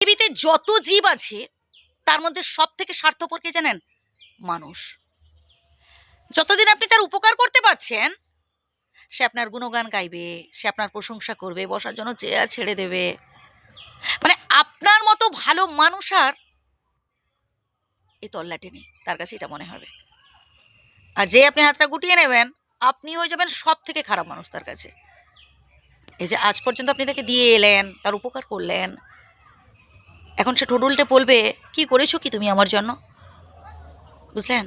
পৃথিবীতে যত জীব আছে তার মধ্যে সব থেকে স্বার্থপর কে জানেন? মানুষ। যতদিন আপনি তার উপকার করতে পারছেন, সে আপনার গুণগান গাইবে, সে আপনার প্রশংসা করবে, বসার জন্য চেয়ার ছেড়ে দেবে। মানে আপনার মতো ভালো মানুষ আর এই তল্লাটে নেই, তার কাছে এটা মনে হবে। আর যে আপনি হাতটা গুটিয়ে নেবেন, আপনি হয়ে যাবেন সব থেকে খারাপ মানুষ তার কাছে। এই যে আজ পর্যন্ত আপনি তাকে দিয়ে এলেন, তার উপকার করলেন, এখন সে ঠোঁট উল্টে বলবে, কি করেছো কি তুমি আমার জন্য? বুঝলেন?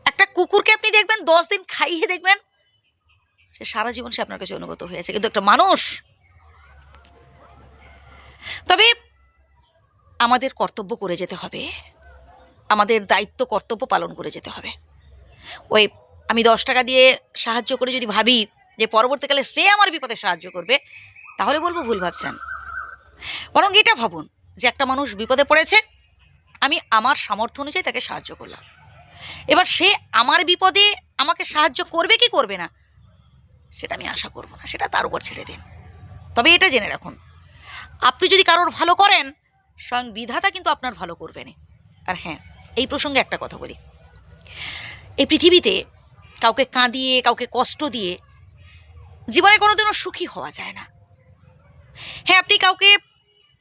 একটা কুকুরকে আপনি দেখবেন 10 দিন খাইয়ে দেখবেন সে সারা জীবন সে আপনার কাছে অনুগত হয়েছে, কিন্তু একটা মানুষ। তবে আমাদের কর্তব্য করে যেতে হবে, আমাদের দায়িত্ব কর্তব্য পালন করে যেতে হবে। ওই আমি 10 টাকা দিয়ে সাহায্য করে যদি ভাবি যে পরবর্তীকালে সে আমার বিপদে সাহায্য করবে, তাহলে বলবো ভুল ভাবছেন। বরং এটা ভাবুন যে একটা মানুষ বিপদে পড়েছে, আমি আমার সামর্থ্য অনুযায়ী তাকে সাহায্য করলাম। এবার সে আমার বিপদে আমাকে সাহায্য করবে কি করবে না সেটা আমি আশা করব না, সেটা তার উপর ছেড়ে দিন। তবে এটা জেনে রাখুন, আপনি যদি কারোর ভালো করেন, স্বয়ং বিধাতা কিন্তু আপনার ভালো করবেন। আর হ্যাঁ, এই প্রসঙ্গে একটা কথা বলি, এই পৃথিবীতে কাউকে কাঁদিয়ে, কাউকে কষ্ট দিয়ে জীবনে কোনোদিনও সুখী হওয়া যায় না। হ্যাঁ, আপনি কাউকে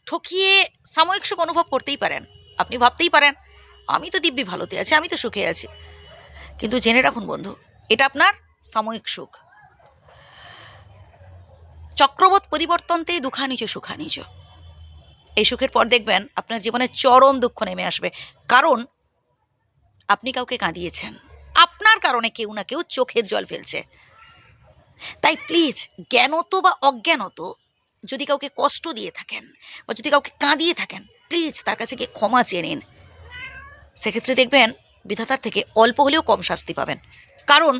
ঠকিয়ে সাময়িক সুখ অনুভব করতেই পারেন, আপনি ভাবতেই পারেন আমি তো দিব্যি ভালোতে আছি, আমি তো সুখে আছি। কিন্তু জেনে রাখুন বন্ধু, এটা আপনার সাময়িক সুখ। চক্রবৎ পরিবর্তনতে দুঃখানিচ সুখানিচ। এই সুখের পর দেখবেন আপনার জীবনে চরম দুঃখ নেমে আসবে, কারণ আপনি কাউকে কাঁদিয়েছেন, আপনার কারণে কেউ না কেউ চোখের জল ফেলছে। তাই প্লিজ, জ্ঞানত বা অজ্ঞানত যদি কাউকে কষ্ট দিয়ে থাকেন বা যদি কাউকে কাঁদিয়ে থাকেন, প্লিজ তার কাছে গিয়ে ক্ষমা চেয়ে নিন। সেক্ষেত্রে দেখবেন বিধাতার থেকে অল্প হলেও কম শাস্তি পাবেন। কারণ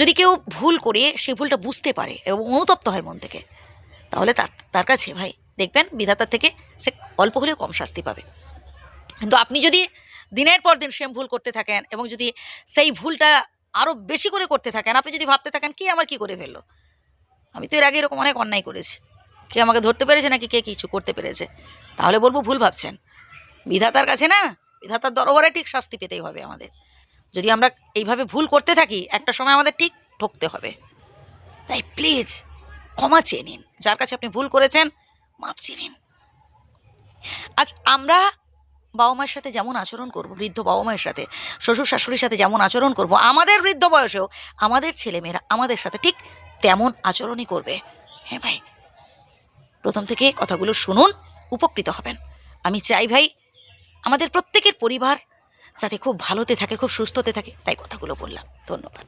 যদি কেউ ভুল করে সে ভুলটা বুঝতে পারে এবং অনুতপ্ত হয় মন থেকে, তাহলে তার কাছে ভাই দেখবেন বিধাতার থেকে সে অল্প হলেও কম শাস্তি পাবে। কিন্তু আপনি যদি দিনের পর দিন সেম ভুল করতে থাকেন এবং যদি সেই ভুলটা আরও বেশি করে করতে থাকেন, আপনি যদি ভাবতে থাকেন কে আমার কী করে ফেললো, আমি তো এর আগে এরকম অনেক অন্যায় করেছি, কে আমাকে ধরতে পেরেছে নাকি কে কিছু করতে পেরেছে, তাহলে বলবো ভুল ভাবছেন। বিধাতার কাছে না, বিধাতার দরবারে ঠিক শাস্তি পেতেই হবে আমাদের। যদি আমরা এইভাবে ভুল করতে থাকি, একটা সময় আমাদের ঠিক ঠকতে হবে। তাই প্লিজ ক্ষমা চেয়ে নিন, যার কাছে আপনি ভুল করেছেন মাপ চেয়ে নিন। আজ আমরা বাবা মায়ের সাথে যেমন আচরণ করব, বৃদ্ধ বাবা মায়ের সাথে, শ্বশুর শাশুড়ির সাথে যেমন আচরণ করব, আমাদের বৃদ্ধ বয়সেও আমাদের ছেলেমেয়েরা আমাদের সাথে ঠিক তেমন আচরণই করবে। হ্যাঁ ভাই, প্রথম থেকে কথাগুলো শুনুন, উপকৃত হবেন। আমি চাই ভাই আমাদের প্রত্যেকের পরিবার যাতে খুব ভালোতে থাকে, খুব সুস্থতে থাকে, তাই কথাগুলো বললাম। ধন্যবাদ।